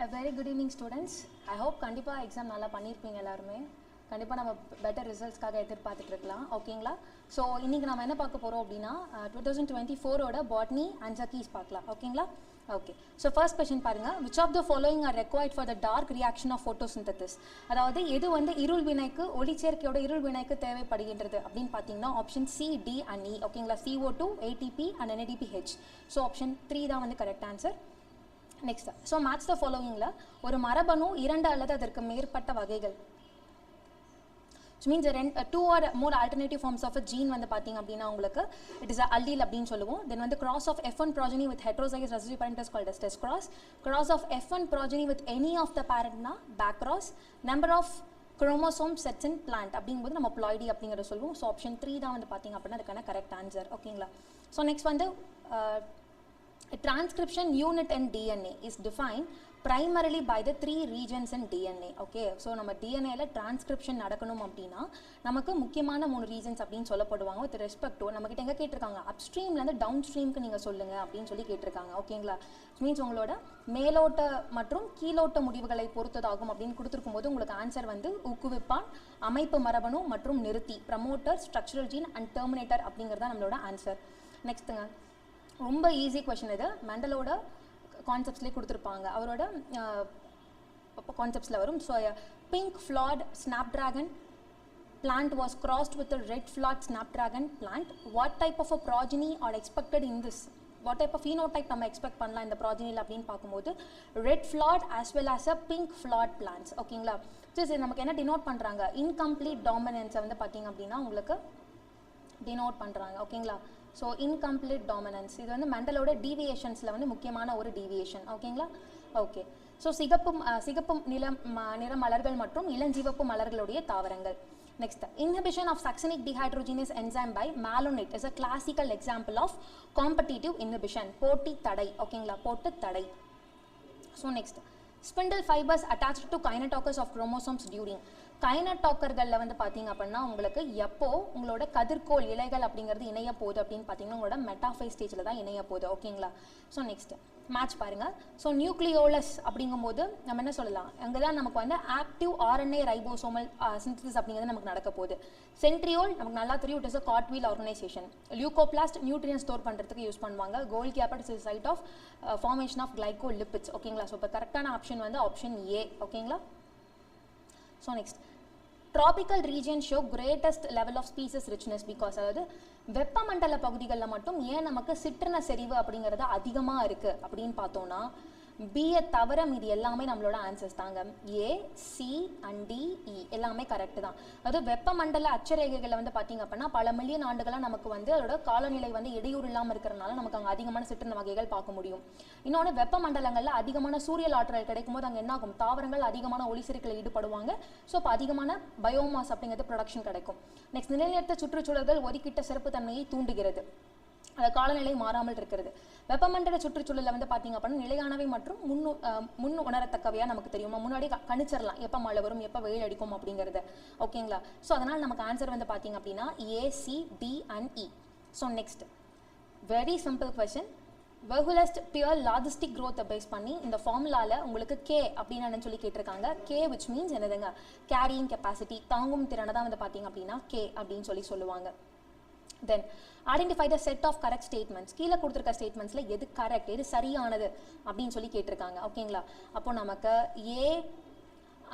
A very good evening students. I hope கண்டிப்பா exam நல்லா பண்ணிருப்பீங்க எல்லாரும். கண்டிப்பா நம்ம better resultsக்காக எதிர்பார்த்துட்டு இருக்கலாம். ஓகேங்களா? So இன்னைக்கு நாம என்ன பார்க்க போறோம் அப்படினா 2024 ஓட botany answer keys பார்க்கலாம். ஓகேங்களா? Okay. So first question பாருங்க. Which of the following are required for the dark reaction of photosynthesis? அதாவது எது வந்து இருள் வினைக்கு ஒளிச்சேர்க்கையோட இருள் வினைக்கு தேவைப்படுகின்றது அப்படினு பாத்தீங்கன்னா option C, D and E. ஓகேங்களா? CO2, ATP and NADPH. So option 3 தான் வந்து correct answer. Next. So match the following la ஒரு மரபணு இரண்டு அல்லது அதற்கு மேற்பட்ட வகைகள். Which means two or more alternative forms of a gene வந்து பாத்தீங்க அப்படினா உங்களுக்கு it is a allele அப்படினு சொல்லுவோம். Then வந்து cross of F1 progeny with heterozygous recessive parent is called as test cross. Cross of F1 progeny with any of the parent na back cross. Number of chromosome sets in plant அப்படிங்கும்போது நம்ம ploidy அப்படிங்கறத சொல்லுவோம். So option 3 தான் வந்து பாத்தீங்க அப்படினா அதுக்கான correct answer. ஓகேங்களா? So next வந்து a transcription unit in DNA is defined primarily by the three regions in DNA. Okay, so நம்ம DNA ல transcription நடக்கணும் அப்படினா நமக்கு முக்கியமான மூணு regions அப்படினு சொல்லப்படுவாங்க with respect to நம்ம கிட்ட எங்க கேட்டிருக்காங்க upstreamல இருந்து downstreamக்கு நீங்க சொல்லுங்க அப்படினு சொல்லி கேட்டிருக்காங்க. ஓகேங்களா? மீன்ஸ் உங்களோட மேலோட்ட மற்றும் கீழோட்ட முடிவுகளை பொறுத்ததாகும் அப்படினு கொடுத்திருக்கும்போது உங்களுக்கு ஆன்சர் வந்து ஊக்குவிப்பான், அமைப்பு மரபணு மற்றும் நிறுத்தி promoter, structural gene and terminator அப்படிங்கறது தான் நம்மளோட ஆன்சர். நெக்ஸ்ட்ங்க ரொம்ப ஈஸி क्वेश्चन இது மெண்டலோட கான்செப்ட்ஸ்லயே கொடுத்திருப்பாங்க அவரோட கான்செப்ட்ஸ்ல வரும். So pink flawed snapdragon plant was crossed with a red flawed snapdragon plant. What type of a progeny are expected in this? What type of phenotype நம்ம expect பண்ணலாம் இந்த progeny ல அப்படினு பாக்கும்போது red flawed as well as a pink flawed plants. ஓகேங்களா? சரி நமக்கு என்ன டினோட் பண்றாங்க incomplete dominance வந்து பாத்தீங்க அப்படினா உங்களுக்கு டினோட் பண்றாங்க. ஓகேங்களா? So incomplete dominance இது வந்து மெண்டலோட டீவியேஷன்ஸ்ல வந்து முக்கியமான ஒரு டீவியேஷன். ஓகேங்களா? ஓகே. So சிகப்பு நிற மலர்கள் மற்றும் இளஞ்சிவப்பு மலர்களுடைய தாவரங்கள். Next, inhibition of succinic dehydrogenase enzyme by malonate is a classical example of competitive inhibition. போட்டி தடை. ஓகேங்களா? போட்டு தடை. So next, spindle fibers attached to kinetochus of chromosomes during கைனடாக்கர்கள்ல வந்து பாத்தீங்க அப்படினா உங்களுக்கு எப்போ உங்களோட கதிர்கோள் இலைகள் அப்படிங்கிறது இணைய போகுது அப்படின்னு பாத்தீங்கன்னா உங்களோட மெட்டாஃபேஸ் ஸ்டேஜ்ல தான் இணைய போகுது. ஓகேங்களா? ஸோ நெக்ஸ்ட் மேட்ச் பாருங்க. ஸோ நியூக்ளியோலஸ் அப்படிங்கும்போது நம்ம என்ன சொல்லலாம், அங்கதான் நமக்கு வந்து ஆக்டிவ் ஆர்என்ஏ ரைபோசோமல் சிந்தசிஸ் அப்படிங்கிறது நமக்கு நடக்க போகுது. சென்ட்ரியோல் நமக்கு நல்லா தெரியும், it is a cartwheel organisation. Leucoplast nutrient store பண்றதுக்கு யூஸ் பண்ணுவாங்க. Golgi apparatus is site of formation of glycolipids. ஓகேங்களா? ஸோ இப்போ கரெக்டான ஆப்ஷன் வந்து ஆப்ஷன் ஏ. ஓகேங்களா? So next, tropical regions show greatest level of species richness because அதாவது வெப்பமண்டல பகுதிகளில் மட்டும் ஏன் நமக்கு சிற்றின செறிவு அப்படிங்கிறது அதிகமா இருக்கு அப்படின்னு பார்த்தோம்னா பியை தவிர மீது எல்லாமே நம்மளோட ஆன்சர்ஸ் தாங்க. ஏ, சி அண்ட் டி, இ எல்லாமே கரெக்ட் தான். அதாவது வெப்பமண்டல அச்சரேகைகளை வந்து பார்த்தீங்க அப்படின்னா பல மில்லியன் ஆண்டுகளாக நமக்கு வந்து அதோட காலநிலை வந்து இடையூறு இல்லாமல் இருக்கிறனால நமக்கு அங்கே அதிகமான சிற்றின வகைகள் பார்க்க முடியும். இன்னொன்று வெப்பமண்டலங்களில் அதிகமான சூரியல் ஆற்றல் கிடைக்கும் போது அங்கே என்ன ஆகும், தாவரங்கள் அதிகமான ஒளிசெருக்கில் ஈடுபடுவாங்க. ஸோ இப்போ அதிகமான பயோமாஸ் அப்படிங்கிறது ப்ரொடக்ஷன் கிடைக்கும். நெக்ஸ்ட், நிலையற்ற சுற்றுச்சூழல்கள் ஒதுக்கிட்ட சிறப்பு தன்மையை தூண்டுகிறது, அந்த காலநிலை மாறாமல் இருக்கிறது. வெப்பமண்டல சுற்றுச்சூழலில் வந்து பார்த்தீங்க அப்படின்னா நிலையானவை மற்றும் முன் உணரத்தக்கவையா நமக்கு தெரியுமா, முன்னாடி கணிச்சிடலாம் எப்போ மழை வரும் எப்போ வெயில் அடிக்கும் அப்படிங்கிறது. ஓகேங்களா? ஸோ அதனால் நமக்கு ஆன்சர் வந்து பார்த்தீங்க அப்படின்னா A, C, D and E. So next very simple question. Verhulst Pearl logistic க்ரோத்தை பேஸ் பண்ணி இந்த ஃபார்முலாவில் உங்களுக்கு கே அப்படின்னு சொல்லி கேட்டிருக்காங்க. கே விச் மீன்ஸ் என்னதுங்க, கேரியிங் கெப்பாசிட்டி, தாங்கும் திறனை தான் வந்து பார்த்தீங்க அப்படின்னா கே அப்படின்னு சொல்லி சொல்லுவாங்க. Then identify the set of correct statements. கீழே கொடுத்திருக்க ஸ்டேட்மெண்ட்ஸ்ல எது கரெக்ட், எது சரியானது அப்படின்னு சொல்லி கேட்டிருக்காங்க. ஓகேங்களா? அப்போ நமக்கு ஏ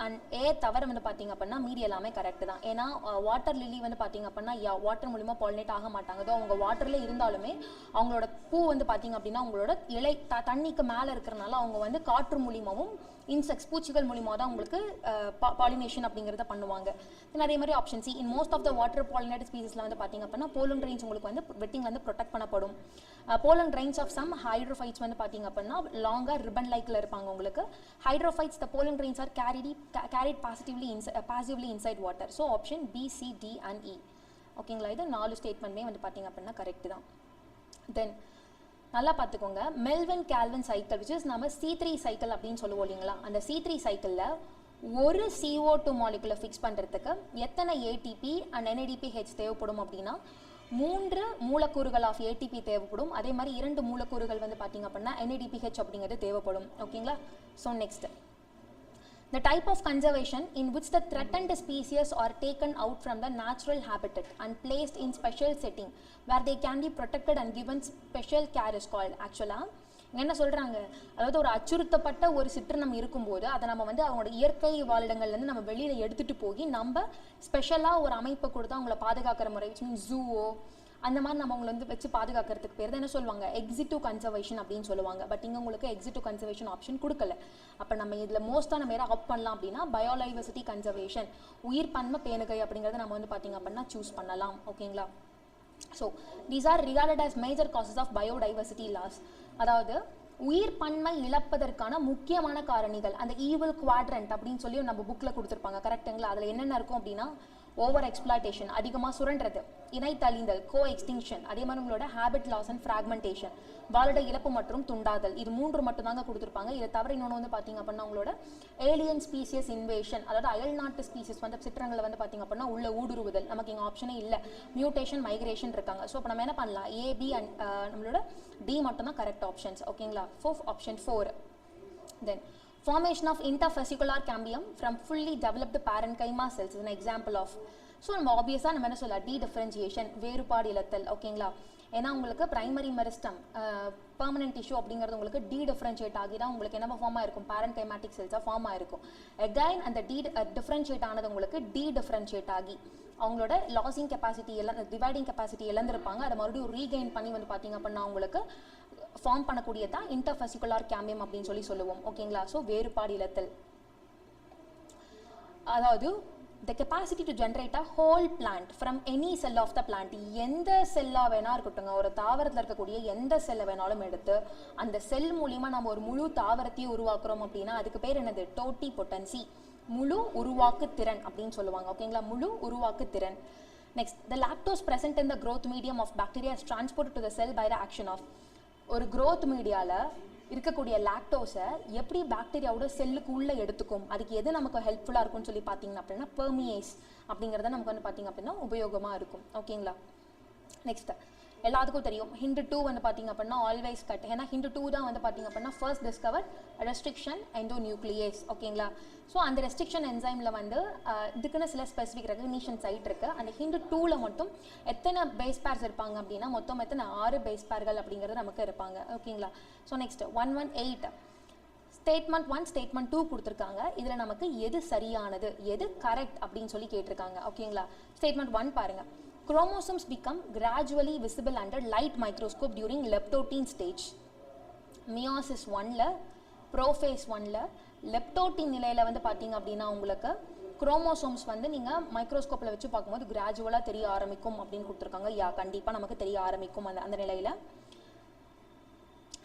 அண்ட் ஏ தவிர வந்து பார்த்தீங்க அப்படின்னா மீதி எல்லாமே கரெக்ட் தான். ஏன்னா வாட்டர் லில்லி வந்து பார்த்தீங்க அப்படின்னா வாட்டர் மூலிமா பாலினேட் ஆக மாட்டாங்க. அதோ அவங்க வாட்டர்ல இருந்தாலுமே அவங்களோட பூ வந்து பார்த்தீங்க அப்படின்னா அவங்களோட இலை தண்ணிக்கு மேலே இருக்கிறனால அவங்க வந்து காற்று மூலியமாகவும் இன்செக்ட்ஸ் பூச்சிகள் மூலியமாக தான் உங்களுக்கு பாலினேஷன் அப்படிங்கிறத பண்ணுவாங்க. அதே மாதிரி option C, in most of the water pollinated ஸ்பீசிஸ்ல வந்து பார்த்தீங்க அப்படின்னா போலன் ரெயின்ஸ் உங்களுக்கு வந்து வெட்டிங் வந்து ப்ரொடெக்ட் பண்ணப்படும். Pollen grains of some hydrophytes வந்து பார்த்தீங்க அப்படின்னா லாங்கா ரிப்பன் லைக்ல இருப்பாங்க உங்களுக்கு. Hydrophytes the pollen grains are carried passively inside water. So option B, C, D and E. ஓகேங்களா? இது 4 ஸ்டேட்மெண்ட்மே வந்து பார்த்தீங்க அப்படின்னா கரெக்ட் தான். தென் நல்லா பார்த்துக்கோங்க, Melvin Calvin cycle which is நம்ம C3 சைக்கிள் அப்படின்னு சொல்லுவோம் இல்லைங்களா, அந்த C3 சைக்கிளில் ஒரு CO2 மாலிகுலை ஃபிக்ஸ் பண்ணுறதுக்கு எத்தனை ATP அண்ட் NADPH தேவைப்படும் அப்படின்னா 3 மூலக்கூறுகள் ஆஃப் ஏடிபி தேவைப்படும். அதே மாதிரி 2 மூலக்கூறுகள் வந்து பார்த்தீங்க அப்படின்னா NADPH அப்படிங்கிறது தேவைப்படும். ஓகேங்களா? So next, the type of conservation in which the threatened species are taken out from the natural habitat and placed in special setting where they can be protected and given special care is called. Actually என்ன சொல்றாங்க, அதாவது ஒரு அச்சுறுத்தப்பட்ட ஒரு சிற்றினம் இருக்கும்போது அதை நம்ம வந்து அவங்களோட இயற்கை வாழிடங்கள்லேருந்து நம்ம வெளியில எடுத்துட்டு போய் நம்ம ஸ்பெஷலாக ஒரு அமைப்பை கொடுத்து அவங்கள பாதுகாக்கிற முறை, ஜூவோ அந்த மாதிரி நம்ம அவங்களை வந்து வச்சு பாதுகாக்கிறதுக்கு பேர் தான் என்ன சொல்லுவாங்க, எக்ஸிட்டிவ் கன்சர்வேஷன் அப்படின்னு சொல்லுவாங்க. பட் இங்கே உங்களுக்கு எக்ஸிட்டிவ் கன்சர்வேஷன் ஆப்ஷன் கொடுக்கல. அப்போ நம்ம இதில் மோஸ்ட்டாக நம்ம எதாவது ஆப்ட் பண்ணலாம் அப்படின்னா பயோடைவர்சிட்டி கன்சர்வேஷன், உயிர் பன்மை பேணுகை அப்படிங்கிறத நம்ம வந்து பார்த்தீங்க அப்படின்னா சூஸ் பண்ணலாம். ஓகேங்களா? So these are recorded as major causes of biodiversity loss. அதாவது உயிர் பன்மை இழப்பதற்கான முக்கியமான காரணிகள் அந்த ஈவில் குவாட்ரண்ட் அப்படின்னு சொல்லி நம்ம புக்கில் கொடுத்துருப்பாங்க. கரெக்டுங்களா? அதில் என்னென்ன இருக்கும் அப்படின்னா ஓவர் எக்ஸ்பிளாய்டேஷன், அதிகமாக சுரண்டுறது, இணைத்தழிந்தல், கோ எக்ஸ்டிங்ஷன், அதே மாதிரி உங்களோட ஹேபிட் லாஸ் அண்ட் ஃப்ராக்மெண்டேஷன், வாழிட இழப்பு மற்றும் துண்டாதல். இது 3 மட்டும் தாங்க கொடுத்துருப்பாங்க. இதை தவிர இன்னொன்று வந்து பார்த்தீங்க அப்படின்னா உங்களோட ஏலியன் ஸ்பீசியஸ் இன்வேஷன், அதாவது அயல் நாட்டு ஸ்பீசிஸ் வந்து சிற்றங்களை வந்து பார்த்தீங்க அப்படின்னா உள்ள ஊடுருவுதல். நமக்கு இங்கே ஆப்ஷனே இல்லை. மியூட்டேஷன், மைக்ரேஷன் இருக்காங்க. ஸோ இப்போ நம்ம என்ன பண்ணலாம், ஏபி அண்ட் நம்மளோட டி மட்டும் தான் கரெக்ட் ஆப்ஷன்ஸ். ஓகேங்களா? Option 4. Then formation of interfascicular cambium from fully developed parenchyma cells is an example of. So நம்ம ஆப்வியஸாக நம்ம என்ன சொல்லலாம், டீடிஃபரன்சியேஷன், வேறுபாடு இழத்தல். ஓகேங்களா? ஏன்னா உங்களுக்கு பிரைமரி மெரிஸ்டம் பெர்மனன்ட் டிஷ்யூ அப்படிங்கிறது உங்களுக்கு டீடிஃபரன்ஷியேட் ஆகி தான் உங்களுக்கு என்ன ஃபார்மாக இருக்கும், பேரன்கைமேட்டிக் செல்ஸாக ஃபார்ம் ஆயிருக்கும். அகைன் அந்த டிஃபரன்ஷியேட் ஆனது உங்களுக்கு டீடிஃபரன்ஷியேட் ஆகி அவங்களோட லாசிங் கெப்பாசிட்டி எல்லாம் டிவைடிங் கெப்பாசிட்டி இழந்திருப்பாங்க. அதை மறுபடியும் ரீகெயின் பண்ணி வந்து பார்த்தீங்க அப்படின்னா உங்களுக்கு ஃபார்ம் பண்ணக்கூடியதான் இன்டர்ஃபெசிகுலர் கேம்பியம் அப்படின்னு சொல்லி சொல்லுவோம். ஓகேங்களா? ஸோ வேறுபாடு இழத்தல், அதாவது the capacity to generate a whole plant from any cell of the plant. எந்த செல்லாக வேணா இருக்கட்டுங்க, ஒரு தாவரத்தில் இருக்கக்கூடிய எந்த செல்லை வேணாலும் எடுத்து அந்த செல் மூலியமாக நம்ம ஒரு முழு தாவரத்தையும் உருவாக்குறோம் அப்படின்னா அதுக்கு பேர் என்னது, டோட்டி பொட்டன்சி, முழு உருவாக்கு திறன் அப்படின்னு சொல்லுவாங்க. ஓகேங்களா? முழு உருவாக்கு திறன். Next, the lactose present in the growth medium of bacteria is transported to the cell by the action of. ஒரு growth மீடியாவில் இருக்கக்கூடிய லாக்டோஸை எப்படி பாக்டீரியாவோட செல்லுக்கு உள்ளே எடுத்துக்கும், அதுக்கு எது நமக்கு ஹெல்ப்ஃபுல்லாக இருக்கும்னு சொல்லி பார்த்தீங்கன்னா அப்படின்னா பெர்மியேஸ் அப்படிங்கிறத நமக்கு வந்து பார்த்தீங்க அப்படின்னா உபயோகமாக இருக்கும். ஓகேங்களா? நெக்ஸ்ட், எல்லாத்துக்கும் தெரியும் ஹிண்ட் 2 வந்து பார்த்தீங்க அப்படின்னா ஆல்வேஸ் கட். ஏன்னா ஹிண்ட் 2 தான் வந்து பார்த்தீங்க அப்படின்னா ஃபர்ஸ்ட் டிஸ்கவர் ரெஸ்ட்ரிக்ஷன் எண்டோநியூக்ளியேஸ். ஓகேங்களா? ஸோ அந்த ரெஸ்ட்ரிக்ஷன் என்சைமில் வந்து இதுக்குன்னு சில ஸ்பெசிஃபிக் ரெகக்னிஷன் சைட் இருக்குது. அந்த ஹிண்ட் 2ல் மட்டும் எத்தனை பேஸ் பேர்ஸ் இருப்பாங்க அப்படின்னா மொத்தம் எத்தனை 6 பேஸ் பேர்கள் அப்படிங்கிறது நமக்கு இருப்பாங்க. ஓகேங்களா? ஸோ நெக்ஸ்ட் 118 ஸ்டேட்மெண்ட் 1 ஸ்டேட்மெண்ட் 2 கொடுத்துருக்காங்க. இதில் நமக்கு எது சரியானது, எது கரெக்ட் அப்படின்னு சொல்லி கேட்டிருக்காங்க. ஓகேங்களா? ஸ்டேட்மெண்ட் 1 பாருங்க, chromosomes become gradually visible under light microscope during leptotin stage. Meiosis 1ல prophase 1ல leptotin நிலையில வந்து பார்த்தீங்க அப்படின்னா உங்களுக்கு குரோமோசோம்ஸ் வந்து நீங்கள் மைக்ரோஸ்கோப்பில் வச்சு பார்க்கும்போது கிராஜுவலாக தெரிய ஆரம்பிக்கும் அப்படின்னு கொடுத்துருக்காங்க. கண்டிப்பாக நமக்கு தெரிய ஆரம்பிக்கும் அந்த நிலையில்.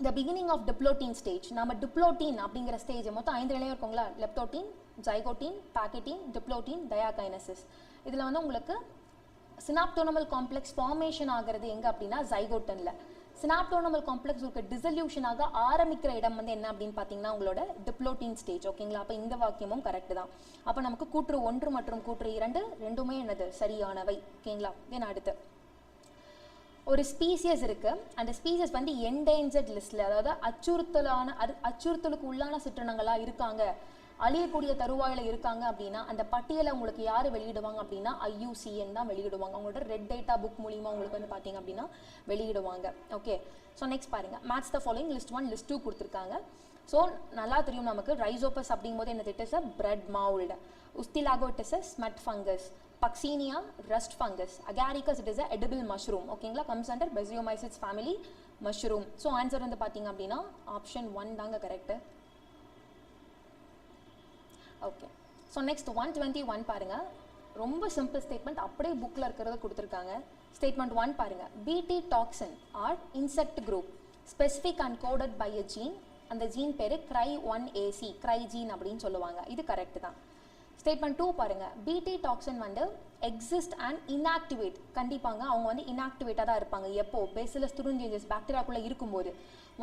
the beginning of diplotin stage, நம்ம டிப்ளோட்டின் அப்படிங்கிற ஸ்டேஜ் மொத்தம் 5 நிலையம் இருக்குங்களா, லெப்டோட்டின், ஜைகோட்டின், பாக்கெட்டின், டிப்ளோட்டின், டயாகைனசிஸ். இதில் வந்து உங்களுக்கு சினாப்டோனமல் காம்ப்ளெக்ஸ் ஃபார்மேஷன் ஆகிறது எங்கே அப்படின்னா ஜைகோட்டனில். சினாப்டோனமல் காம்ப்ளெக்ஸ் ஒரு டிசல்யூஷன் ஆக ஆரம்பிக்கிற இடம் வந்து என்ன அப்படின்னு பார்த்தீங்கன்னா உங்களோட டிப்ளோட்டின் ஸ்டேஜ். ஓகேங்களா? அப்போ இந்த வாக்கியமும் கரெக்ட் தான். அப்போ நமக்கு கூற்று 1 மற்றும் கூற்று 2 ரெண்டுமே என்னது, சரியானவை. ஓகேங்களா? தென் அடுத்து ஒரு ஸ்பீசியஸ் இருக்கு, அந்த ஸ்பீசியஸ் வந்து என்டேஞ்சர்ட் லிஸ்ட்ல, அதாவது அச்சுறுத்தலுக்கு உள்ளான சிற்றினங்களா இருக்காங்க, அழியக்கூடிய தருவாயில இருக்காங்க அப்படின்னா அந்த பட்டியலை உங்களுக்கு யார் வெளியிடுவாங்க அப்படின்னா IUCN தான் வெளியிடுவாங்க. அவங்களோட ரெட் டேட்டா புக் மூலியமா உங்களுக்கு வந்து பார்த்தீங்க அப்படின்னா வெளியிடுவாங்க. ஓகே, ஸோ நெக்ஸ்ட் பாருங்க, match the following list 1 list 2 கொடுத்துருக்காங்க. ஸோ நல்லா தெரியும் நமக்கு ரைசோபஸ் அப்படிங்கும்போது என்ன, it is a bread mould. Ustilago it is a smut fungus. Puccinia rust fungus. Agaricus it is a edible mushroom. ஓகேங்களா? comes under Basidiomycetes family mushroom. So answer வந்து பார்த்தீங்க அப்படின்னா ஆப்ஷன் 1 தாங்க கரெக்ட். ஓகே, ஸோ நெக்ஸ்ட் 121 பாருங்க, ரொம்ப simple statement, அப்படியே புக்கில் இருக்கிறத கொடுத்துருக்காங்க. ஸ்டேட்மெண்ட் 1 பாருங்க, BT toxin are insect group specific and coded by a gene. அந்த ஜீன் பேரு CRY1AC, CRY gene அப்படின்னு சொல்லுவாங்க. இது கரெக்ட் தான். ஸ்டேட்மெண்ட் 2 பாருங்க, BT டாக்ஸின் வந்து எக்ஸிஸ்ட் அண்ட் இன்ஆக்டிவேட். கண்டிப்பாங்க அவங்க வந்து இன்ஆக்டிவேட்டாக தான் இருப்பாங்க. எப்போ, பேசிலஸ் துருஞ்சேஞ்சஸ் பாக்டீரியாக்குள்ளே இருக்கும்போது.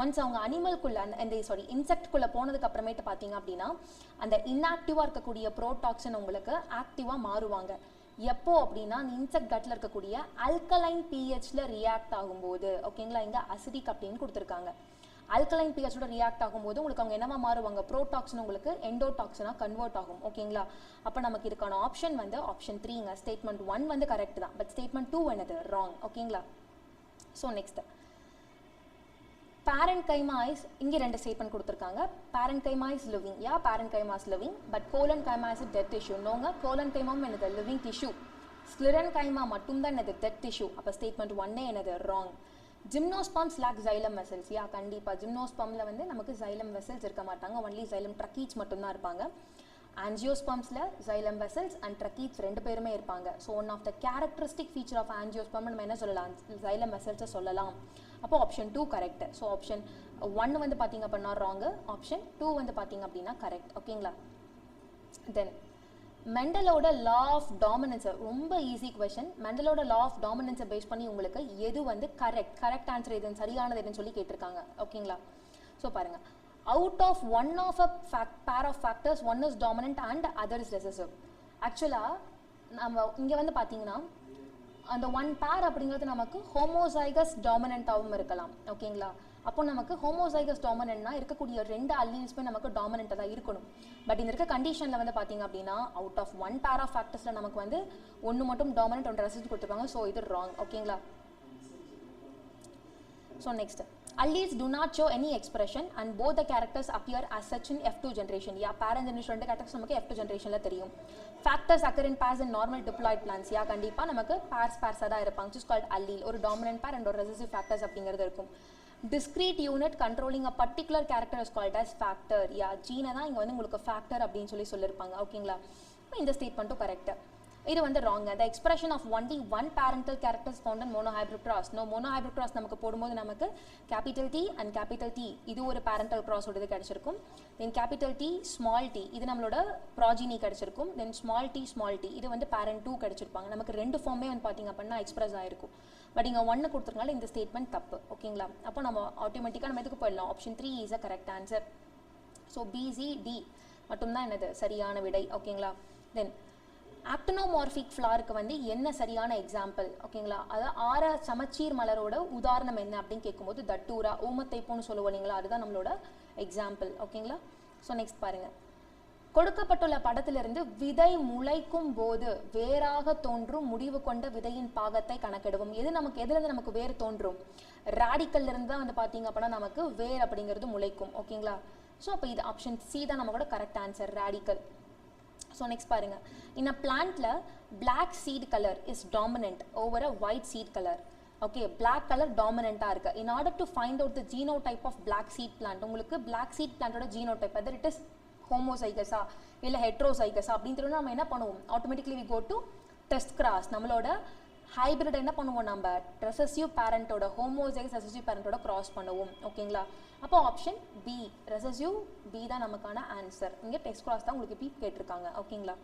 ஒன்ஸ் அவங்க அனிமல்குள்ள அந்த இன்செக்ட்குள்ளே போனதுக்கு அப்புறமேட்டு பார்த்தீங்க அப்படின்னா அந்த இன்ஆக்டிவாக இருக்கக்கூடிய ப்ரோடாக்சின் உங்களுக்கு ஆக்டிவாக மாறுவாங்க. எப்போ அப்படின்னா இன்செக்ட் கட்ல இருக்கக்கூடிய அல்கலைன் pHல ரியாக்ட் ஆகும்போது. ஓகேங்களா, இங்க அசிடிக் அப்படின்னு கொடுத்துருக்காங்க. அல்கலைன் pHோட ரியாக்ட் ஆகும்போது உங்களுக்கு அவங்க என்னவா மாறுவாங்க, ப்ரோடாக்சின் உங்களுக்கு எண்டோடாக்சினா கன்வெர்ட் ஆகும். ஓகேங்களா, அப்போ நமக்கு இதுக்கான ஆப்ஷன் வந்து ஆப்ஷன் 3ங்க. ஸ்டேட்மெண்ட் 1 வந்து கரெக்ட் தான், பட் ஸ்டேட்மெண்ட் 2 என்னது ராங். ஓகேங்களா, ஸோ நெக்ஸ்ட் parenchyma is இங்கே ரெண்டு ஸ்டேட்மெண்ட் கொடுத்துருக்காங்க. parenchyma is living, yeah parenchyma is living, but collenchyma is a dead tissue. நோங்க, collenchyma என்னது living tissue, sclerenchyma மட்டும்தான் என்னது dead tissue. அப்போ ஸ்டேட்மெண்ட் 1 என்னது wrong. gymnosperms lack xylem vessels, yeah கண்டிப்பா gymnospermல வந்து நமக்கு xylem vessels இருக்க மாட்டாங்க, only xylem tracheates மட்டும்தான் இருப்பாங்க. angiospermsல xylem vessels and tracheates ரெண்டு பேருமே இருப்பாங்க. so one of the characteristic feature of angiosperm நம்ம என்ன சொல்லலாம், xylem vessels சொல்லலாம். அப்போ ஆப்ஷன் 2 கரெக்ட். ஸோ ஆப்ஷன் 1 வந்து பார்த்தீங்க அப்படின்னா ராங்கு, ஆப்ஷன் 2 வந்து பார்த்தீங்க அப்படின்னா கரெக்ட். ஓகேங்களா, தென் மெண்டலோட லா ஆஃப் டாமினன்ஸை, ரொம்ப ஈஸி கொஸ்டின். மெண்டலோட லா ஆஃப் டாமினன்ஸை பேஸ் பண்ணி உங்களுக்கு எது வந்து கரெக்ட் ஆன்சர் எதுன்னு சரியானது எதுன்னு சொல்லி கேட்டிருக்காங்க. ஓகேங்களா, ஸோ பாருங்க, out of one of a pair of factors one is dominant and other is recessive. ஆக்சுவலாக நம்ம இங்கே வந்து பார்த்தீங்கன்னா அந்த ஒன் பேர் அப்படிங்கிறது நமக்கு ஹோமோசைகஸ் டாமினன்ட்டாகவும் இருக்கலாம். ஓகேங்களா, அப்போ நமக்கு ஹோமோசைகஸ் டாமினன்ட்னா இருக்கக்கூடிய ரெண்டு அல்லீல்ஸுமே நமக்கு டாமினன்ட்டாக தான் இருக்கணும். பட் இந்த இருக்க கண்டிஷனில் வந்து பார்த்தீங்க அப்படின்னா out of one pair of ஃபேக்டர்ஸில் நமக்கு வந்து ஒன்று மட்டும் டாமினன்ட், ஒன்று ரெசிஸ்ட் கொடுத்துருப்பாங்க. ஸோ இது ராங். ஓகேங்களா, so next alleles do not show any expression and both the characters appear as such in F2 generation. Yeah, parent generation ரெண்டு characters நமக்கு F2 generationல தெரியும். Factors occur in pairs in normal diploid plants. Yeah, கண்டிப்பா நமக்கு pairs தான் இருப்பாங்க, which is called allele. ஒரு dominant pair and ஒரு recessive factors அப்படிங்கிறது இருக்கும். Discrete unit controlling a particular character is called as factor. Yeah, gene தான் இங்க வந்து உங்களுக்கு factor அப்படின்னு சொல்லியிருப்பாங்க. ஓகேங்களா, இந்த ஸ்டேட்மெண்ட்டும் கரெக்ட். இது வந்து wrong. the expression of only one parental character is found in monohybrid cross. no, monohybrid cross நமக்கு போடும்போது நமக்கு capital T and capital T இது ஒரு parental cross ஓட இது கிடைச்சிருக்கும். then capital T small t இது நம்மளோட progeny கிடைச்சிருக்கும். then small t இது வந்து parent 2 கிடைச்சிருப்பாங்க. நமக்கு ரெண்டு ஃபார்மே வந்து பாத்தீங்க அப்படின்னா எக்ஸ்பிரஸ் ஆயிருக்கும். பட் இங்க 1 கொடுத்திருக்கனால இந்த ஸ்டேட்மெண்ட் தப்பு. ஓகேங்களா, அப்போ நம்ம ஆட்டோமேட்டிக்கா நம்ம எதுக்கு போயிடலாம், option 3 is a correct answer. so B C D மட்டும்தான் என்னது சரியான விடை. ஓகேங்களா, then ஆக்டினோமார்பிக் ஃப்ளாருக்கு வந்து என்ன சரியான எக்ஸாம்பிள். ஓகேங்களா, அதாவது ஆற சமச்சீர் மலரோட உதாரணம் என்ன அப்படின்னு கேட்கும்போது தட்டூரா, ஊமத்தைப்போன்னு சொல்லுவோம் இல்லைங்களா, அதுதான் நம்மளோட எக்ஸாம்பிள். ஓகேங்களா, ஸோ நெக்ஸ்ட் பாருங்க, கொடுக்கப்பட்டுள்ள படத்திலிருந்து விதை முளைக்கும் போது வேறாக தோன்றும் முடிவு கொண்ட விதையின் பாகத்தை கணக்கிடுவோம். எது நமக்கு எதுலேருந்து நமக்கு வேர் தோன்றும், ரேடிக்கல்ல இருந்து தான் வந்து பார்த்தீங்க அப்படின்னா நமக்கு வேர் அப்படிங்கிறது முளைக்கும். ஓகேங்களா, ஸோ அப்போ இது ஆப்ஷன் சி தான் நமக்கோட correct answer, radical. So next பாருங்க, in a plantல black seed color is dominant over a white seed color. Okay, black color dominant இருக்கு. In order to find out the genotype of black seed plant, உங்களுக்கு black seed plantோட genotype whether it is homozygous இல்ல heterozygous அப்படின்னு தெரியும்னா நம்ம என்ன பண்ணுவோம், automatically we go to test cross. நம்மளோட hybrid என்ன பண்ணுவோம், நம்ம ரெசசிவ் பேரண்டோட ஹோமோசைகஸ் ரெசசிவ் பேரண்டோட கிராஸ் பண்ணுவோம். ஓகேங்களா, அப்போ ஆப்ஷன் பி ரெசசிவ் பி தான் நமக்கான ஆன்சர். இங்கே டெஸ்ட் கிராஸ் தான் உங்களுக்கு பி கேட்டிருக்காங்க. ஓகேங்களா,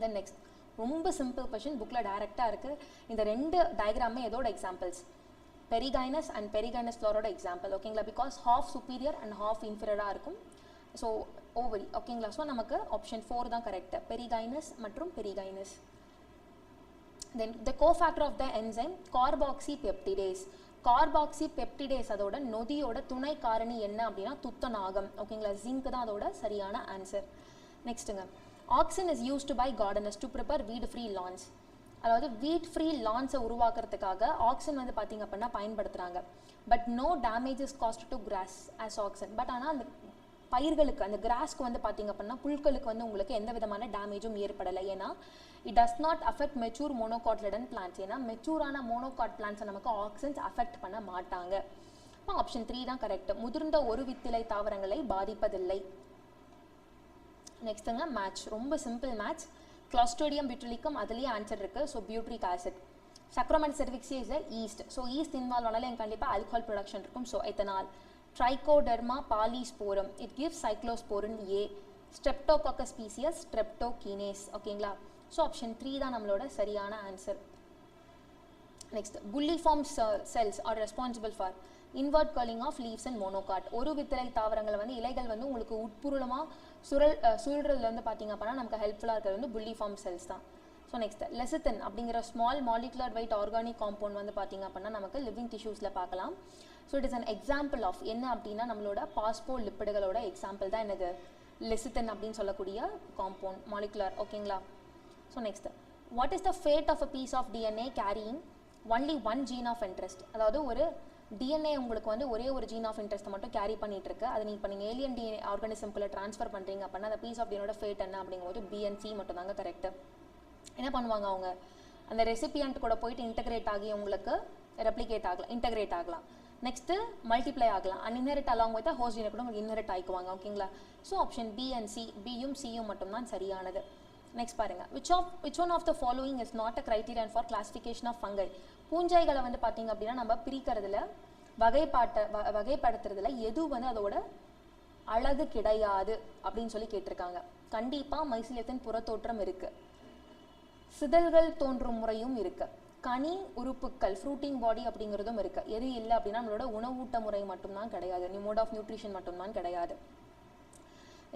தென் நெக்ஸ்ட் ரொம்ப சிம்பிள் கொஷின், புக்கில் டைரெக்டாக இருக்குது. இந்த ரெண்டு டயக்ராமே எதோட எக்ஸாம்பிள்ஸ், பெரிகைனஸ் அண்ட் பெரிகைனஸ் ஃப்ளோரோட எக்ஸாம்பிள். ஓகேங்களா, because half superior and half இன்ஃபீரியராக இருக்கும். So ovary. ஓகேங்களா, ஸோ நமக்கு ஆப்ஷன் 4 தான் கரெக்ட், பெரிகைனஸ் மற்றும் பெரிகைனஸ். Then the cofactor of the enzyme carboxypeptidase. Carboxypeptidase அதோட நொதியோட துணை காரணி என்ன அப்படின்னா துத்தநாகம். ஓகேங்களா, ஜிங்க் தான் அதோட சரியான ஆன்சர். நெக்ஸ்ட்டுங்க, auxin is used by gardeners to prepare weed free lawns. அதாவது வீட் ஃப்ரீ லான்ஸை உருவாக்குறதுக்காக ஆக்சின் வந்து பார்த்தீங்க அப்படின்னா பயன்படுத்துகிறாங்க. But no damage is caused to grass as auxin. But ஆனால் அந்த பயிர்களுக்கு அந்த கிராஸ்க்கு வந்து பார்த்தீங்க அப்படின்னா புல்களுக்கு வந்து உங்களுக்கு எந்த விதமான டேமேஜும் ஏற்படலை. ஏன்னா it does not affect mature monocotyledon plants. ஏன்னா மெச்சூரான மோனோகாட் பிளான்ஸை நமக்கு ஆக்சின்ஸ் அஃபெக்ட் பண்ண மாட்டாங்க. இப்போ ஆப்ஷன் 3 தான் கரெக்ட், முதிர்ந்த ஒரு வித்திலை தாவரங்களை பாதிப்பதில்லை. நெக்ஸ்ட்டுங்க மேட்ச், ரொம்ப சிம்பிள் மேட்ச். கிளாஸ்ட்ரோடியம் பியூட்டிலிக்கம் அதுலேயே ஆன்சர் இருக்குது. So butyric acid. Saccharomyces cerevisiae is yeast. So yeast involve ஆனாலும் எனக்கு கண்டிப்பாக ஆல்கஹால் ப்ரொடக்ஷன் இருக்கும். So ethanol. Trichoderma polysporum, it gives cyclosporin A. Streptococcus species, streptokinase. ஓகேங்களா, ஸோ ஆப்ஷன் 3 தான் நம்மளோட சரியான answer. Next, bulliform cells are responsible for invert curling of leaves and monocot. ஒரு வித்திலை தாவரங்கள் வந்து இலைகள் வந்து உங்களுக்கு உட்புறமாக சுழல்றதுல வந்து பார்த்தீங்க அப்படின்னா நமக்கு ஹெல்ப்ஃபுல்லாக இருக்கிறது வந்து bulliform cells தான். ஸோ ஸோ நெக்ஸ்ட் லெசித்தின் அப்படிங்கிற small molecular weight organic compound வந்து பார்த்தீங்க அப்படின்னா நமக்கு லிவிங் டிஷ்யூஸில் பார்க்கலாம். So it is an example of என்ன அப்படின்னா நம்மளோட பாஸ்போலிப்பிடுகளோட எக்ஸாம்பிள் தான் என்னது லெசித்தின் அப்படின்னு சொல்லக்கூடிய காம்பவுண்ட் மாலிகுலர். ஓகேங்களா. So next what is the fate of a piece of DNA carrying only one gene of interest. அதாவது ஒரு டிஎன்ஏ உங்களுக்கு வந்து ஒரே ஒரு ஜீன் ஆஃப் இன்ட்ரெஸ்ட்டை மட்டும் கேரி பண்ணிட்டு இருக்கு. அதை நீங்கள் இப்போ நீங்கள் ஏலியன் டிஎன்ஏ ஆர்கானிசம்குள்ளே ட்ரான்ஸ்ஃபர் பண்ணுறீங்க அப்படின்னா அந்த பீஸ் ஆஃப் டிஎனோட ஃபேட் என்ன அப்படிங்கும்போது பிஎன்சி மட்டும் தாங்க கரெக்டு. என்ன பண்ணுவாங்க அவங்க அந்த ரெசிபியன்ட் கூட போயிட்டு இன்டகிரேட் ஆகி உங்களுக்கு ரெப்ளிகேட் ஆகலாம், இன்டகிரேட் ஆகலாம். நெக்ஸ்ட்டு மல்டிப்ளை ஆகலாம். இன்ஹெரிட் அலாங் வித் ஹோஸ்ட் ஜீனை கூட உங்களுக்கு இன்ஹெரிட் ஆகிக்குவாங்க. ஓகேங்களா. So option B and C, பியும் சியும் மட்டும்தான் சரியானது. நெக்ஸ்ட் பாருங்க, which one of the following is not a criterion for classification of fungi. பூஞ்சைகளை வந்து பார்த்தீங்க அப்படின்னா நம்ம பிரிக்கிறதுல வகைப்படுத்துறதுல எது வந்து அதோட அழகு கிடையாது அப்படின்னு சொல்லி கேட்டிருக்காங்க. கண்டிப்பாக மைசிலியத்தின் புறத்தோற்றம் இருக்கு, சிதல்கள் தோன்றும் முறையும் இருக்கு, கனி உறுப்புக்கள் ஃப்ரூட்டிங் பாடி அப்படிங்கிறதும் இருக்கு. எது இல்லை அப்படின்னா நம்மளோட உணவூட்ட முறை மட்டும்தான் கிடையாது, மோட் ஆஃப் நியூட்ரிஷன் மட்டும்தான் கிடையாது.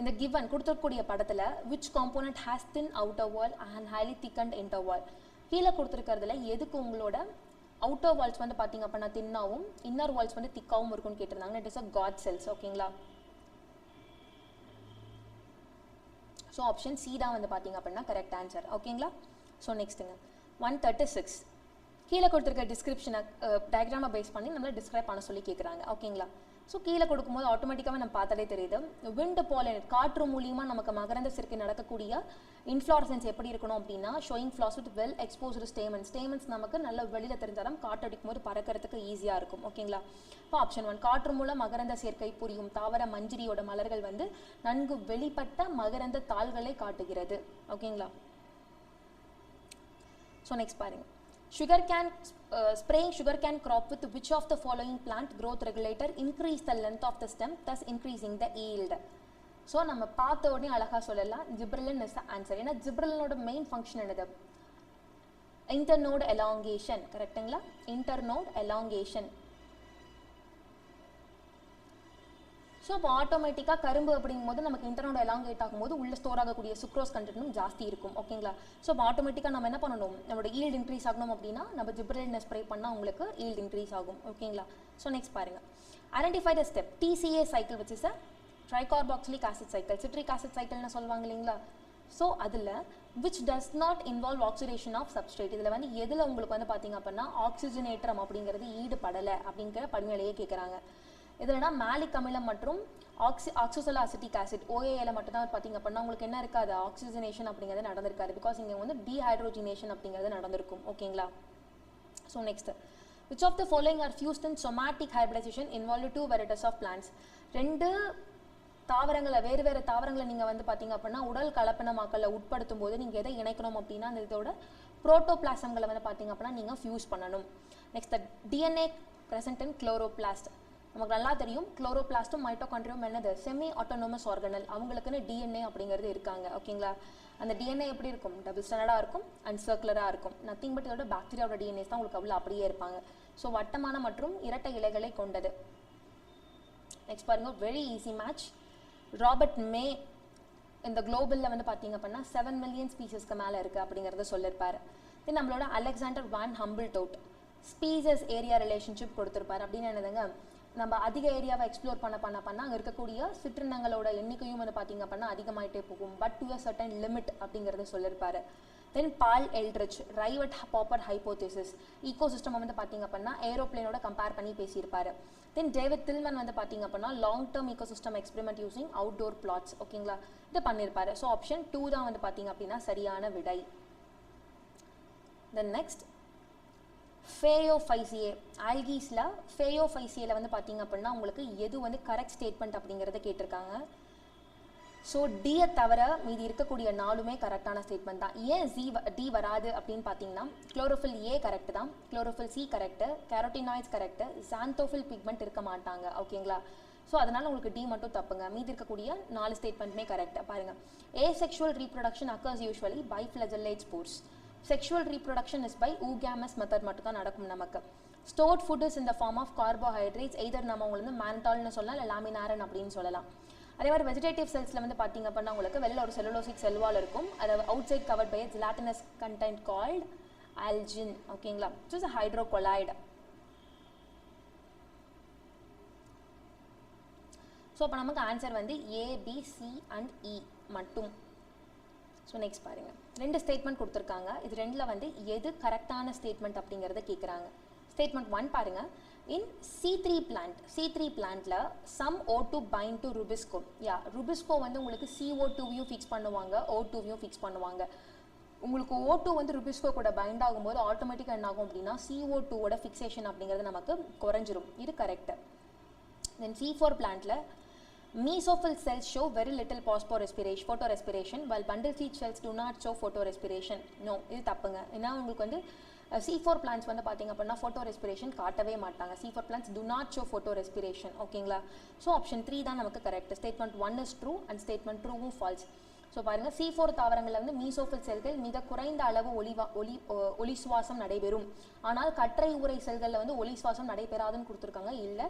இந்த கிவன் கொடுத்துருக்கூடிய படத்தில் which component has thin outer wall and highly thickened inner wall. கீழே கொடுத்துருக்கிறதுல எதுக்கு உங்களோட அவுட்டர் வால்ஸ் வந்து பார்த்தீங்க அப்படின்னா தின்னாவும் இன்னர் வால்ஸ் வந்து திக்காவும் இருக்கும்னு கேட்டிருந்தாங்க. It is a guard cells. ஓகேங்களா. ஸோ ஆப்ஷன் சி தான் வந்து பார்த்தீங்க அப்படின்னா கரெக்ட் ஆன்சர். ஓகேங்களா. ஸோ நெக்ஸ்ட்டுங்க 136 கீழே கொடுத்துருக்க டிஸ்கிரிப்ஷனை டயக்ராமை பேஸ் பண்ணி நம்மளை டிஸ்கிரைப் பண்ண சொல்லி கேட்குறாங்க. ஓகேங்களா. ஸோ கீழே கொடுக்கும்போது ஆட்டோமேட்டிக்காகவே நம்ம பார்த்தாலே தெரியுது விண்ட் பாலினேட் காற்று மூலியமாக நமக்கு மகரந்த சேர்க்கை நடக்கக்கூடிய இன்ஃப்ளாரசன்ஸ் எப்படி இருக்கணும் அப்படின்னா showing flowers with well exposed stamens நமக்கு நல்ல வெளியில் தெரிஞ்சாலும் காற்று அடிக்கும் போது பறக்கிறதுக்கு ஈஸியாக இருக்கும். ஓகேங்களா. இப்போ ஆப்ஷன் 1 காற்று மூலம் மகரந்த சேர்க்கை புரியும் தாவர மஞ்சிரியோட மலர்கள் வந்து நன்கு வெளிப்பட்ட மகரந்த தாள்களை காட்டுகிறது. ஓகேங்களா. ஸோ நெக்ஸ்ட் பாருங்க, spraying sugarcane crop with which of the following plant growth regulator increase the length of the stem thus increasing the yield. So நம்ம பார்த்த உடனே அழகாக சொல்லலாம் ஜிப்ரலின் இஸ் த ஆன்சர். ஏன்னா ஜிப்ரலினோட மெயின் ஃபங்க்ஷன் என்னது இன்டர்னோட் எலாங்கேஷன். கரெக்டுங்களா. Internode elongation. So இப்போ ஆட்டோமேட்டிக்காக கரும்பு அப்படிங்கும்போது நமக்கு இன்டர்னோட எலாங்கேட் ஆகும்போது உள்ள ஸ்டோர் ஆகக்கூடிய சுக்ரோஸ் கண்டென்ட்டும் ஜாஸ்தி இருக்கும். ஓகேங்களா. ஸோ இப்போ ஆட்டோமேட்டிக்காக நம்ம என்ன பண்ணணும், நம்மளோட ஈல்டு இன்க்ரீஸ் ஆகணும் அப்படின்னா நம்ம ஜிப்ரலினை ஸ்ப்ரே பண்ணால் உங்களுக்கு ஈல்டு இன்க்ரீஸ் ஆகும். ஓகேங்களா. ஸோ நெக்ஸ்ட் பாருங்க, identify the step TCA cycle which is a tricarboxylic acid cycle, citric acid cycleன்னு சொல்லுவாங்க இல்லைங்களா. ஸோ அதில் which does not involve oxidation of substrate. இதில் வந்து எதில் உங்களுக்கு வந்து பார்த்தீங்க அப்படின்னா ஆக்சிஜனேற்றம் அப்படிங்கிறது ஈடுபடலை அப்படிங்கிற படிநிலையே கேட்குறாங்க. இதில்னா மேலிக் அமிலம் மற்றும் ஆக்சிசோலா அசிட்டிக் ஆசிட் OAL மட்டும் தான் பார்த்தீங்க அப்படின்னா உங்களுக்கு என்ன இருக்காது ஆக்சிஜனேஷன் அப்படிங்கிறது நடந்திருக்காது. பிகாஸ் இங்கே வந்து டீஹைட்ரோஜினேஷன் அப்படிங்கிறது நடந்திருக்கும். ஓகேங்களா. So next which of the following are fused in somatic hybridization involved 2 varieties of plants. ரெண்டு தாவரங்களை வேறு தாவரங்களை நீங்கள் வந்து பார்த்தீங்க அப்படின்னா உடல் கலப்பினமாக்கலை உட்படுத்தும் போது நீங்கள் எதை இணைக்கணும் அப்படின்னா அந்த இதோட புரோட்டோபிளாசம்களை வந்து பார்த்தீங்க அப்படின்னா நீங்கள் ஃபியூஸ் பண்ணணும். Next DNA present in chloroplast. நமக்கு நல்லா தெரியும் குளோரோபிளாஸ்டும் மைட்டோகாண்ட்ரியும் என்னது செமி ஆட்டோனோமஸ் ஆர்கனல். அவங்களுக்குன்னு DNA அப்படிங்கிறது இருக்காங்க. ஓகேங்களா. அந்த DNA எப்படி இருக்கும் டபுள் ஸ்டாண்டர்டாக இருக்கும் அண்ட் சர்க்குலராக இருக்கும். நத்திங் பட் இதோட பாக்டீரியாவோட DNAs தான் உங்களுக்கு அவ்வளோ அப்படியே இருப்பாங்க. ஸோ வட்டமான மற்றும் இரட்டை இலைகளை கொண்டது. நெக்ஸ்ட் பாருங்க, வெரி ஈஸி மேட்ச். ராபர்ட் மே இந்த குளோபலில் வந்து பார்த்தீங்க அப்படின்னா 7 மில்லியன் ஸ்பீசஸ்க்கு மேலே இருக்குது அப்படிங்கிறத சொல்லியிருப்பாரு. தென் நம்மளோட அலெக்சாண்டர் வான் ஹம்பிள்டோட் ஸ்பீசஸ் ஏரியா ரிலேஷன்ஷிப் கொடுத்துருப்பாரு. அப்படின்னு என்னதுங்க நம்ம அதிக ஏரியாவை எக்ஸ்ப்ளோர் பண்ண அங்கே இருக்கக்கூடிய சிற்றினங்களோட எண்ணிக்கையும் வந்து பார்த்தீங்க அப்படின்னா அதிகமாகிட்டே போகும். But to a certain limit அப்படிங்கிறத சொல்லியிருப்பாரு. தென் பால் எல்ட்ரிச் ரைவட் பாப்பர் ஹைப்போதேசிஸ் ஈகோசிஸ்டம் வந்து பார்த்தீங்க அப்படின்னா ஏரோப்ளேனோட கம்பேர் பண்ணி பேசியிருப்பாரு. தென் டேவிட் தில்மன் வந்து பார்த்தீங்க அப்படின்னா long term ecosystem experiment using outdoor plots. ஓகேங்களா. இது பண்ணியிருப்பாரு. ஸோ ஆப்ஷன் 2 தான் வந்து பார்த்தீங்க அப்படின்னா சரியான விடை. தென் நெக்ஸ்ட் ஃபேயோஃபைசியே ஆல்கீஸில் ஃபேயோஃபைசியில் வந்து பார்த்தீங்க அப்படின்னா உங்களுக்கு எது வந்து கரெக்ட் ஸ்டேட்மெண்ட் அப்படிங்கிறத கேட்டிருக்காங்க. ஸோ டியை தவிர மீதி இருக்கக்கூடிய 4மே கரெக்டான ஸ்டேட்மெண்ட் தான். ஏன் டி வராது அப்படின்னு பார்த்தீங்கன்னா குளோரோஃபில் ஏ கரெக்ட் தான், chlorophyll C correct, carotenoids correct, xanthophyll pigment இருக்க மாட்டாங்க. ஓகேங்களா. ஸோ அதனால் உங்களுக்கு டி மட்டும் தப்புங்க. மீதி இருக்கக்கூடிய 4 ஸ்டேட்மெண்ட்டுமே கரெக்டாக பாருங்கள். Asexual reproduction occurs usually by flagellate spores. Sexual reproduction is by oogamous method மட்டும் தான் நடக்கும் நமக்கு. ஸ்டோர்ட் ஃபுட் இஸ் இந்த ஃபார்ம் ஆஃப் கார்போஹைட்ரேட்ஸ். எய்தர் நம்ம உங்களுக்கு மேன்டால்னு சொல்லலாம் இல்லை லாமினாரன் அப்படின்னு சொல்லலாம். அதே மாதிரி வெஜிடேட்டிவ் செல்ஸில் வந்து பார்த்தீங்க அப்படின்னா உங்களுக்கு வெளில ஒரு செல்லுலோசிக் செல் வால் இருக்கும், அது outside covered by gelatinous content called algin. ஓகேங்களா, இட்ஸ் அ ஹைட்ரோகொலாய்டு. ஸோ அப்போ நமக்கு ஆன்சர் வந்து A, B, C and E மட்டும். ஸோ நெக்ஸ்ட் பாருங்கள், 2 ஸ்டேட்மெண்ட் கொடுத்துருக்காங்க. இது 2ல் வந்து எது கரெக்டான ஸ்டேட்மெண்ட் அப்படிங்கிறத கேட்குறாங்க. ஸ்டேட்மெண்ட் 1 பாருங்கள். இன் C3 பிளான்ட்ல some O2 bind to rubisco. Rubisco வந்து உங்களுக்கு CO2வையும் ஃபிக்ஸ் பண்ணுவாங்க, O2வையும் ஃபிக்ஸ் பண்ணுவாங்க. உங்களுக்கு O2 வந்து ருபிஸ்கோ கூட பைண்ட் ஆகும்போது ஆட்டோமேட்டிக்காக என்ன ஆகும் அப்படின்னா CO2வோட ஃபிக்ஸேஷன் அப்படிங்கிறது நமக்கு குறைஞ்சிரும். இது correct. Then C4 பிளான்ட்ல Mesophyll cells show very little photorespiration while bundle seed cells do not show photorespiration. No, இது தப்புங்க. ஏன்னா உங்களுக்கு வந்து C4 plants வந்து பார்த்தீங்க அப்படின்னா photorespiration காட்டவே மாட்டாங்க. C4 plants do not show photorespiration. ஓகேங்களா, ஸோ ஆப்ஷன் 3 தான் நமக்கு correct. Statement 1 is true and statement 2 false. So பாருங்கள், C4 தாவரங்களில் வந்து மீசோஃபில் செல்கள் மிக குறைந்த அளவு ஒளி சுவாசம் நடைபெறும், ஆனால் கற்றை உரை செல்களில் வந்து ஒளி சுவாசம் நடைபெறாதுன்னு கொடுத்துருக்காங்க. இல்லை,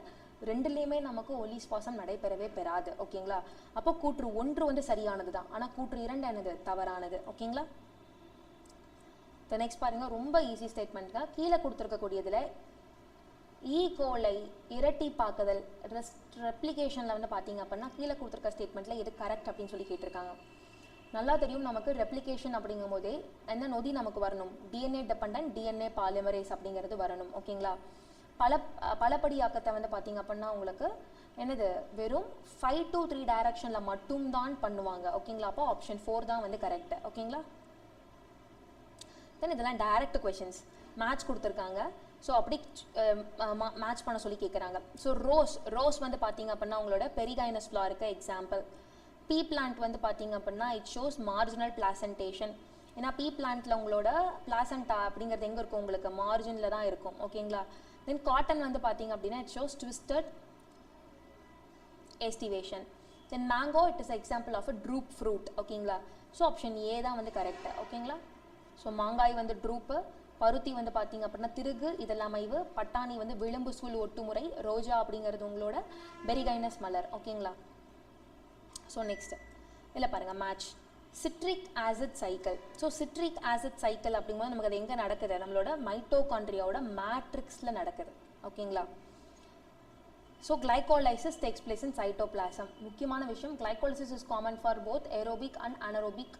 ரெண்டுலேயுமே நமக்கு ஒளி சுவாசம் நடைபெறவே பெறாது. ஓகேங்களா, அப்போ கூற்று 1 வந்து சரியானது தான், ஆனால் கூற்று 2 என்னது தவறானது. ஓகேங்களா, நெக்ஸ்ட் பாருங்க, ரொம்ப ஈஸி ஸ்டேட்மெண்ட் தான். கீழே கொடுத்துருக்கக்கூடியதில் ஈகோலை இரட்டிப்பாக்குதல் ரெப்ளிகேஷனில் வந்து பார்த்தீங்க அப்படின்னா கீழே கொடுத்துருக்க ஸ்டேட்மெண்ட்டில் எது கரெக்ட் அப்படின்னு சொல்லி கேட்டிருக்காங்க. நல்லா தெரியும் நமக்கு ரெப்ளிகேஷன் அப்படிங்கும் போதே என்ன நொதி நமக்கு வரணும், DNA டிபெண்டன்ட் DNA பாலிமரேஸ் அப்படிங்கிறது வரணும். ஓகேங்களா, பலப்படியாக்கத்தை வந்து பார்த்தீங்க அப்படின்னா உங்களுக்கு என்னது வெறும் 5 to 3 டைரக்ஷனில் மட்டும்தான் பண்ணுவாங்க. ஓகேங்களா, அப்போ ஆப்ஷன் 4 தான் வந்து கரெக்ட். ஓகேங்களா, தென் இதெல்லாம் டைரக்ட் கொஷின்ஸ் மேட்ச் கொடுத்துருக்காங்க. ஸோ அப்படி மேட்ச் பண்ண சொல்லி கேட்குறாங்க. ஸோ ரோஸ் வந்து பார்த்தீங்க அப்படின்னா உங்களோட பெரிகைனஸ் ஃப்ளாருக்கு எக்ஸாம்பிள். பீ பிளான்ட் வந்து பார்த்தீங்க அப்படின்னா இட் ஷோஸ் மார்ஜினல் பிளாசன்டேஷன். ஏன்னா பீ பிளான்ட்டில் உங்களோட பிளாசண்டா அப்படிங்கிறது எங்கே இருக்கும், உங்களுக்கு மார்ஜினில் தான் இருக்கும். ஓகேங்களா, தென் காட்டன் வந்து பார்த்தீங்க அப்படின்னா it shows twisted aestivation. Then mango it is example of a drupe fruit. ஓகேங்களா, ஸோ ஆப்ஷன் ஏ தான் வந்து கரெக்ட். ஓகேங்களா, ஸோ மாங்காய் வந்து ட்ரூப்பு, பருத்தி வந்து பார்த்தீங்க அப்படின்னா திருகு, இதெல்லாம் மைவு, பட்டாணி வந்து விளிம்பு சூழ் ஒட்டுமுறை, ரோஜா அப்படிங்கிறது உங்களோட பெரிகைனஸ் மலர். ஓகேங்களா, ஸோ நெக்ஸ்ட் இல்லை பாருங்கள் match citric acid cycle. So citric acid cycle அப்படிங்கும்போது நமக்கு அது எங்கே நடக்குது, நம்மளோட மைட்டோகாண்ட்ரியாவோட மேட்ரிக்ஸில் நடக்குது. ஓகேங்களா, ஸோ கிளைகோலைசிஸ் டேக்ஸ் பிளேஸ் இன் சைட்டோபிளாசம். முக்கியமான விஷயம், glycolysis is common for both aerobic and anaerobic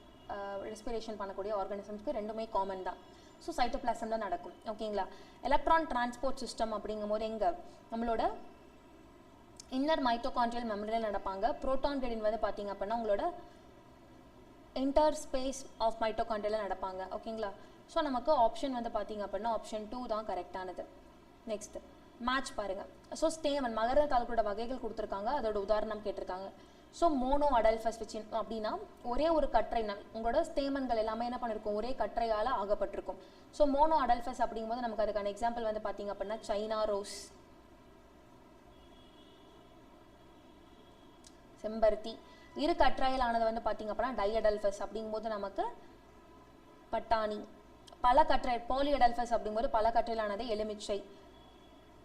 respiration பண்ணக்கூடிய ஆர்கானிசம்ஸ்க்கு ரெண்டுமே காமன் தான். ஸோ சைட்டோபிளாசம் தான் நடக்கும். ஓகேங்களா, எலக்ட்ரான் டிரான்ஸ்போர்ட் சிஸ்டம் அப்படிங்கும்போது எங்கே நம்மளோட இன்னர் மைட்டோகாண்ட்ரியல் மெமரியில் நடப்பாங்க. புரோட்டான் கிரெடின் வந்து பார்த்தீங்க அப்படின்னா உங்களோட இன்டர் ஸ்பேஸ் ஆஃப் மைட்டோகாண்ட்ரியலில் நடப்பாங்க. ஓகேங்களா, ஸோ நமக்கு ஆப்ஷன் வந்து பார்த்தீங்க அப்படின்னா ஆப்ஷன் 2 தான் கரெக்டானது. நெக்ஸ்ட் மேட்ச் பாருங்கள். ஸோ ஸ்டேமன் மகர தாள்களோட வகைகள் கொடுத்துருக்காங்க, அதோட உதாரணம் கேட்டிருக்காங்க. ஸோ மோனோ அடல்ஃபஸ் வச்சு அப்படின்னா ஒரே ஒரு கற்றை, உங்களோட ஸ்டேமன்கள் எல்லாமே என்ன பண்ணிருக்கும், ஒரே கற்றையால் ஆகப்பட்டிருக்கும். ஸோ மோனோ அடல்ஃபஸ் அப்படிங்கும்போது நமக்கு அதுக்கான எக்ஸாம்பிள் வந்து பார்த்தீங்க அப்படின்னா சைனா ரோஸ், செம்பருத்தி. இரு கற்றையிலானது வந்து பார்த்தீங்க அப்படின்னா டைஅடல்ஃபஸ் அப்படிங்கும்போது நமக்கு பட்டாணி. பல கற்றை பாலிஅடல்ஃபஸ் அப்படிங்கும்போது பல கற்றையிலானது எலுமிச்சை.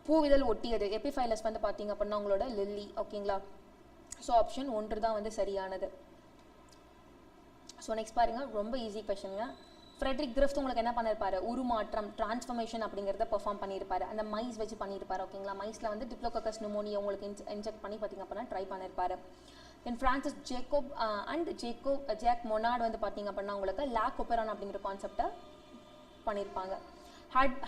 பூவிதழ் ஒட்டியது எபிஃபைலஸ் வந்து பார்த்தீங்க அப்படின்னா உங்களோட லில்லி. ஓகேங்களா, ஸோ ஆப்ஷன் 1 தான் வந்து சரியானது. ஸோ நெக்ஸ்ட் பாருங்க, ரொம்ப ஈஸி கொஷனுங்க. ஃப்ரெட்ரிக் கிரிஃப்ட் உங்களுக்கு என்ன பண்ணியிருப்பாரு, உருமாற்றம் டிரான்ஸ்ஃபர்மேஷன் அப்படிங்கிறத பெர்ஃபார்ம் பண்ணியிருப்பாரு, அந்த மைஸ் வச்சு பண்ணியிருப்பாரு. ஓகேங்களா, மைஸில் வந்து டிப்ளோகோக்கஸ் நியூமோனியா உங்களுக்கு இன்ஜெக்ட் பண்ணி பார்த்தீங்க அப்படின்னா ட்ரை பண்ணியிருப்பாரு. தென் ஃப்ரான்சிஸ் ஜேக் மொனார்ட் வந்து பார்த்தீங்க அப்படின்னா உங்களுக்கு லாக் ஒப்பெரான் அப்படிங்கிற கான்செப்டை பண்ணியிருப்பாங்க.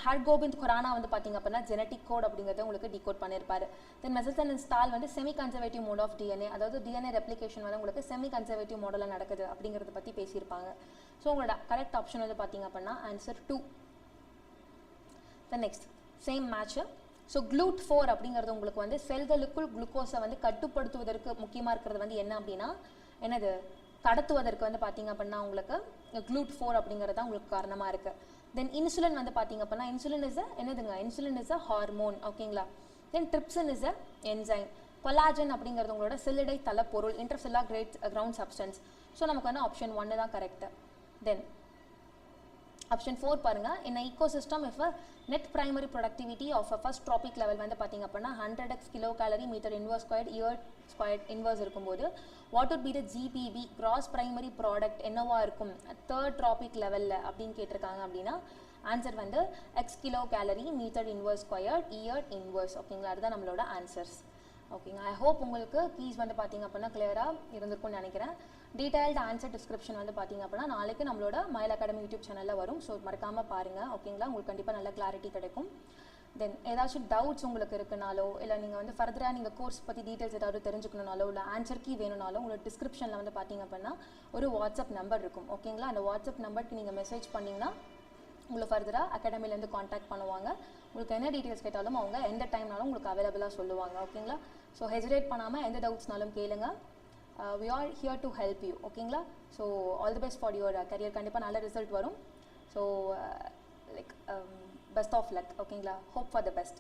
ஹர்கோபிந்த் கொரானா வந்து பார்த்தீங்க அப்படின்னா ஜெனட்டிக் கோட் அப்படிங்கிறத உங்களுக்கு டிகோட் பண்ணியிருப்பாரு. தென் மெசல்சன் அண்ட் ஸ்டால் வந்து semi conservative mode of DNA, அதாவது டிஎன்ஏ ரெப்ளிகேஷன் வந்து உங்களுக்கு செமி கன்சர்வேட்டிவ் மாடலில் நடக்குது அப்படிங்கிறத பற்றி பேசியிருப்பாங்க. ஸோ உங்களோட கரெக்ட் ஆப்ஷன் வந்து பார்த்தீங்க அப்படின்னா answer 2. Then next same match. So GLUT4 அப்படிங்கிறது உங்களுக்கு வந்து செல்களுக்குள் குளுக்கோஸை வந்து கட்டுப்படுத்துவதற்கு முக்கியமாக இருக்கிறது வந்து என்ன அப்படின்னா என்னது கடத்துவதற்கு வந்து பார்த்தீங்க அப்படின்னா உங்களுக்கு GLUT4 அப்படிங்கிறது தான் உங்களுக்கு காரணமாக இருக்குது. தென் இன்சுலின் வந்து பார்த்தீங்க அப்படின்னா இன்சுலின் இஸ் என்னதுங்க, இன்சுலின் இஸ் அ ஹார்மோன். ஓகேங்களா, then trypsin is a enzyme. Collagen அப்படிங்கிறது உங்களோட செல்லிடை தள பொருள், இன்டர்செல்லா கிரவுண்ட் சப்ஸ்டன்ஸ். ஸோ நமக்கு வந்து ஆப்ஷன் 1 தான் கரெக்ட். தென் ஆப்ஷன் 4 பாருங்க, in an ecosystem if a net primary productivity of a first trophic level வந்து பாத்தீங்க அப்படின்னா 100x kilocalorie meter inverse squared year squared inverse இருக்கும்போது what would be the GPB gross primary product என்னவா இருக்கும் third trophic levelல அப்படின்னு கேட்டிருக்காங்க அப்படின்னா answer வந்து x kilocalorie meter inverse squared year inverse. ஓகேங்களா, அதுதான் நம்மளோட ஆன்சர்ஸ். ஓகேங்க, ஐ ஹோப் உங்களுக்கு கீஸ் வந்து பார்த்தீங்க அப்படின்னா கிளியராக இருந்திருக்கும்னு நினைக்கிறேன். டீடைல்டு ஆன்சர் டிஸ்கிரிப்ஷன் வந்து பார்த்தீங்க அப்படின்னா நாளைக்கு நம்மளோட மயில் அகாடமி யூடியூப் சேனலில் வரும். ஸோ மறக்காமல் பாருங்கள். ஓகேங்களா, உங்களுக்கு கண்டிப்பாக நல்ல கிளாரிட்டி கிடைக்கும். தென் ஏதாச்சும் டவுட்ஸ் உங்களுக்கு இருக்குனாலோ இல்லை நீங்கள் வந்து ஃபர்தராக நீங்கள் கோர்ஸ் பற்றி டீட்டெயில்ஸ் ஏதாவது தெரிஞ்சுக்கணுனாலோ இல்லை ஆன்சர் கீ வேணும்னாலும் உங்களோட டிஸ்கிரிப்ஷனில் வந்து பார்த்தீங்க அப்படின்னா ஒரு வாட்ஸ்அப் நம்பர் இருக்கும். ஓகேங்களா, அந்த வாட்ஸ்அப் நம்பருக்கு நீங்கள் மெசேஜ் பண்ணிங்கன்னா உங்களை ஃபர்தராக அகாடமிலேருந்து காண்டாக்ட் பண்ணுவாங்க. உங்களுக்கு என்ன டீட்டெயில்ஸ் கேட்டாலும் அவங்க எந்த டைம்னாலும் உங்களுக்கு அவைலபிளாக சொல்லுவாங்க. ஓகேங்களா, ஸோ ஹெசிடேட் பண்ணாமல் எந்த டவுட்ஸ்னாலும் கேளுங்க. we are here to help you. ஓகேங்களா, so all the best for your career. கண்டிப்பாக நல்ல ரிசல்ட் வரும். So like best of luck. ஓகேங்களா, ஹோப் ஃபார் த பெஸ்ட்.